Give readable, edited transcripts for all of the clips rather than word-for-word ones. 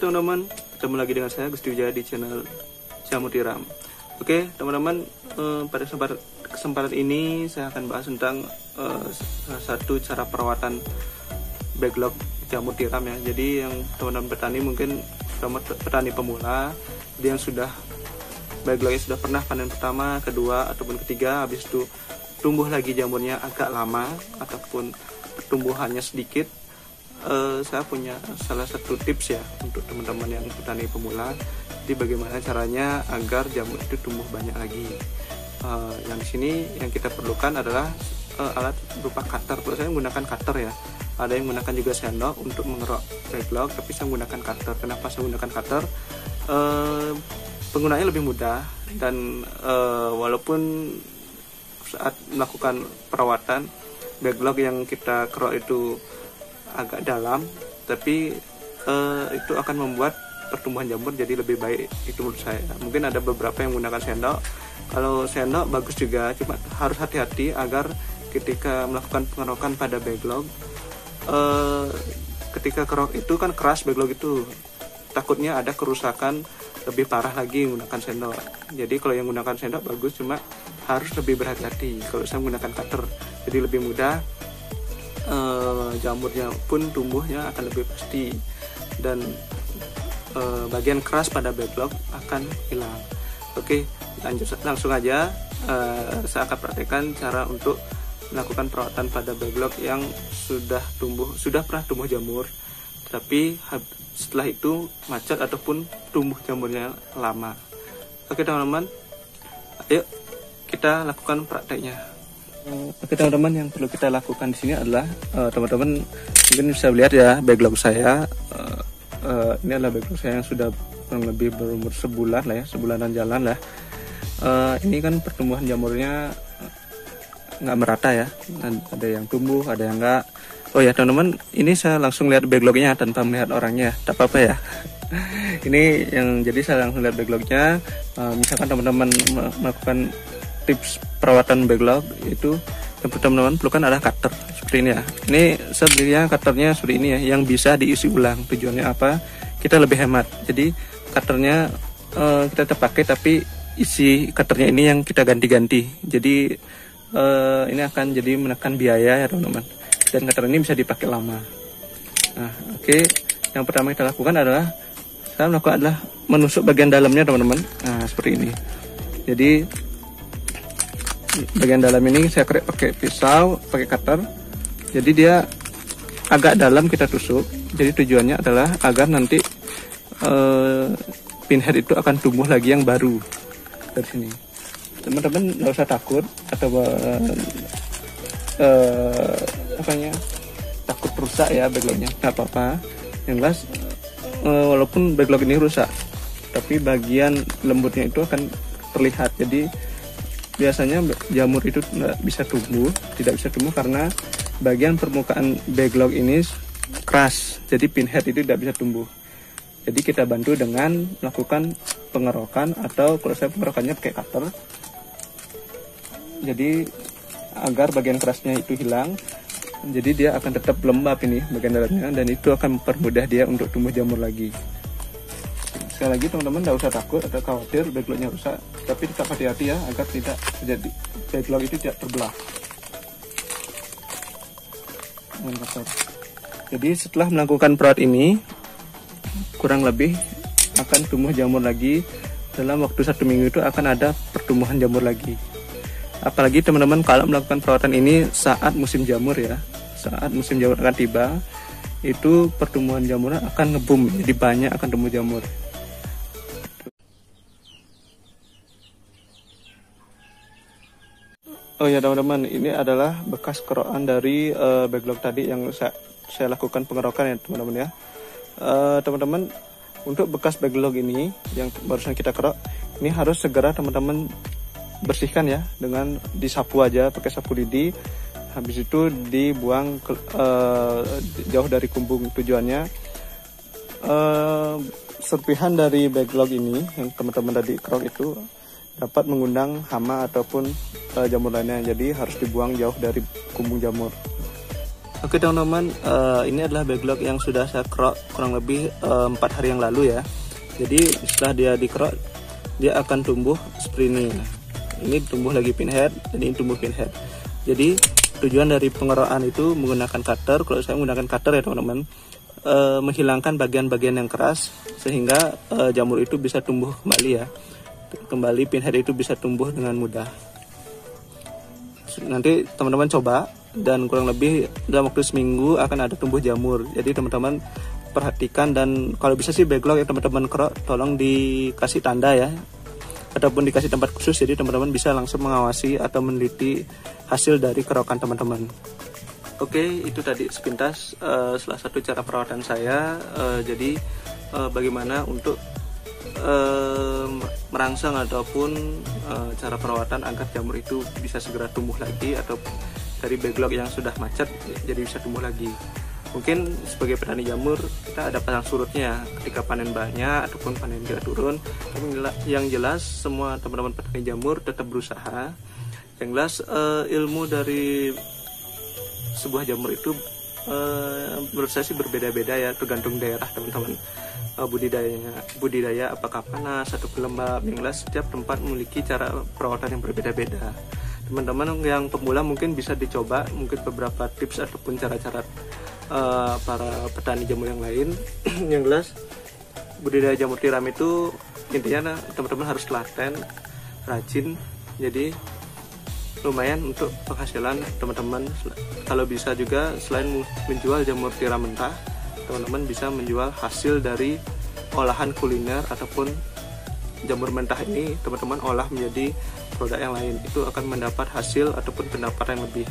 teman-teman, ketemu lagi dengan saya Gusti Wijaya di channel Jamur Tiram. Oke teman-teman, pada kesempatan ini saya akan bahas tentang salah satu cara perawatan backlog jamur tiram ya. Jadi yang teman-teman petani mungkin petani pemula, dia yang sudah backlognya sudah pernah panen pertama, kedua ataupun ketiga, habis itu tumbuh lagi jamurnya agak lama ataupun pertumbuhannya sedikit. Saya punya salah satu tips ya untuk teman-teman yang petani pemula. Jadi bagaimana caranya agar jamur itu tumbuh banyak lagi. Yang di sini yang kita perlukan adalah alat berupa cutter. Kalau saya menggunakan cutter ya. Ada yang menggunakan juga sendok untuk mengerok backlog, tapi saya menggunakan cutter. Kenapa saya menggunakan cutter? Penggunaannya lebih mudah dan walaupun saat melakukan perawatan backlog yang kita kerok itu agak dalam, tapi itu akan membuat pertumbuhan jamur jadi lebih baik, itu menurut saya. Mungkin ada beberapa yang menggunakan sendok. Kalau sendok bagus juga, cuma harus hati-hati agar ketika melakukan pengerokan pada backlog, ketika kerok itu kan keras backlog itu, takutnya ada kerusakan lebih parah lagi menggunakan sendok. Jadi kalau yang menggunakan sendok bagus, cuma harus lebih berhati-hati. Kalau saya menggunakan cutter, jadi lebih mudah, jamurnya pun tumbuhnya akan lebih pasti, dan bagian keras pada backlog akan hilang. Oke, langsung aja saya akan praktekkan cara untuk melakukan perawatan pada backlog yang sudah pernah tumbuh jamur, tapi setelah itu macet ataupun tumbuh jamurnya lama. Oke teman-teman, ayo kita lakukan prakteknya. Oke teman-teman, yang perlu kita lakukan di sini adalah teman-teman mungkin bisa lihat ya backlog saya. Ini adalah backlog saya yang sudah kurang lebih berumur sebulan lah ya, sebulanan jalan lah. Ini kan pertumbuhan jamurnya nggak merata ya, ada yang tumbuh, ada yang enggak. Oh ya teman-teman, ini saya langsung lihat backlognya tanpa melihat orangnya, tak apa-apa ya. Ini yang jadi saya langsung lihat backlognya. Misalkan teman-teman melakukan tips perawatan backlog, itu yang teman-teman perlukan adalah cutter seperti ini ya. Ini sebenarnya cutternya seperti ini ya, yang bisa diisi ulang. Tujuannya apa? Kita lebih hemat. Jadi cutternya kita tetap pakai, tapi isi cutternya ini yang kita ganti-ganti. Jadi ini akan jadi menekan biaya ya teman-teman. Dan cutter ini bisa dipakai lama. Nah, oke. Yang pertama kita lakukan adalah saya melakukan adalah menusuk bagian dalamnya teman-teman. Nah, seperti ini. Jadi bagian dalam ini saya kerek pakai pisau, pakai cutter. Jadi dia agak dalam kita tusuk. Jadi tujuannya adalah agar nanti pinhead itu akan tumbuh lagi yang baru dari sini. Teman-teman nggak usah takut atau takut rusak ya backlognya, nggak apa-apa. Yang jelas walaupun backlog ini rusak, tapi bagian lembutnya itu akan terlihat. Jadi biasanya jamur itu tidak bisa tumbuh karena bagian permukaan backlog ini keras, jadi pinhead itu tidak bisa tumbuh. Jadi kita bantu dengan melakukan pengerokan, atau kalau saya pengerokannya pakai cutter. Jadi agar bagian kerasnya itu hilang, jadi dia akan tetap lembab ini bagian dalamnya, dan itu akan mempermudah dia untuk tumbuh jamur lagi. Sekali lagi teman-teman, tidak usah takut atau khawatir backlognya rusak, tapi tetap hati-hati ya agar tidak terjadi backlog itu tidak terbelah. Jadi setelah melakukan perawat ini, kurang lebih akan tumbuh jamur lagi. Dalam waktu 1 minggu itu akan ada pertumbuhan jamur lagi. Apalagi teman-teman kalau melakukan perawatan ini saat musim jamur ya, saat musim jamur akan tiba, itu pertumbuhan jamurnya akan ngebum, jadi banyak akan tumbuh jamur. Oh ya teman-teman, ini adalah bekas kerokan dari backlog tadi yang saya lakukan pengerokan ya teman-teman ya. Teman-teman, untuk bekas backlog ini yang barusan kita kerok, ini harus segera teman-teman bersihkan ya, dengan disapu aja pakai sapu lidi. Habis itu dibuang jauh dari kumbung. Tujuannya serpihan dari backlog ini yang teman-teman tadi kerok itu dapat mengundang hama ataupun jamur lainnya, jadi harus dibuang jauh dari kumbung jamur. Oke teman-teman, ini adalah backlog yang sudah saya kerok kurang lebih 4 hari yang lalu ya. Jadi setelah dia dikerok, dia akan tumbuh seperti ini. Ini tumbuh lagi pinhead, dan ini tumbuh pinhead. Jadi tujuan dari pengerokan itu menggunakan cutter. Kalau saya menggunakan cutter ya teman-teman, menghilangkan bagian-bagian yang keras sehingga jamur itu bisa tumbuh kembali ya. Kembali pinhead itu bisa tumbuh dengan mudah. Nanti teman-teman coba, dan kurang lebih dalam waktu seminggu akan ada tumbuh jamur. Jadi teman-teman perhatikan, dan kalau bisa sih backlog yang teman-teman kerok tolong dikasih tanda ya, ataupun dikasih tempat khusus, jadi teman-teman bisa langsung mengawasi atau meneliti hasil dari kerokan teman-teman. Oke, itu tadi sepintas salah satu cara perawatan saya. Jadi bagaimana untuk merangsang ataupun cara perawatan agar jamur itu bisa segera tumbuh lagi, atau dari backlog yang sudah macet jadi bisa tumbuh lagi. Mungkin sebagai petani jamur kita ada pasang surutnya ketika panen banyak ataupun panen tidak turun. Tapi yang jelas semua teman-teman petani jamur tetap berusaha. Yang jelas ilmu dari sebuah jamur itu menurut saya sih berbeda-beda ya, tergantung daerah teman-teman. Budidaya apakah panas atau lembab. Yang jelas setiap tempat memiliki cara perawatan yang berbeda-beda. Teman-teman yang pemula mungkin bisa dicoba mungkin beberapa tips ataupun cara-cara para petani jamur yang lain. Yang jelas budidaya jamur tiram itu intinya teman-teman harus telaten, rajin, jadi lumayan untuk penghasilan teman-teman. Kalau bisa juga selain menjual jamur tiram mentah, teman-teman bisa menjual hasil dari olahan kuliner ataupun jamur mentah ini teman-teman olah menjadi produk yang lain. Itu akan mendapat hasil ataupun pendapatan yang lebih.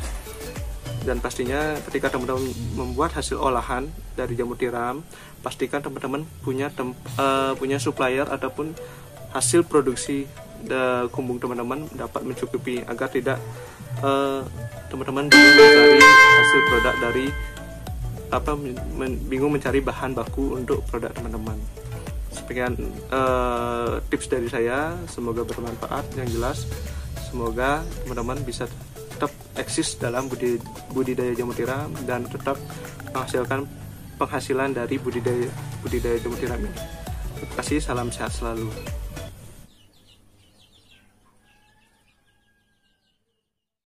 Dan pastinya ketika teman-teman membuat hasil olahan dari jamur tiram, pastikan teman-teman punya supplier ataupun hasil produksi kumbung teman-teman dapat mencukupi, agar tidak teman-teman bingung mencari hasil produk dari bingung mencari bahan baku untuk produk teman-teman. Sekian tips dari saya, semoga bermanfaat. Yang jelas semoga teman-teman bisa tetap eksis dalam budidaya jamur tiram dan tetap menghasilkan penghasilan dari budidaya jamur tiram ini. Terima kasih, salam sehat selalu.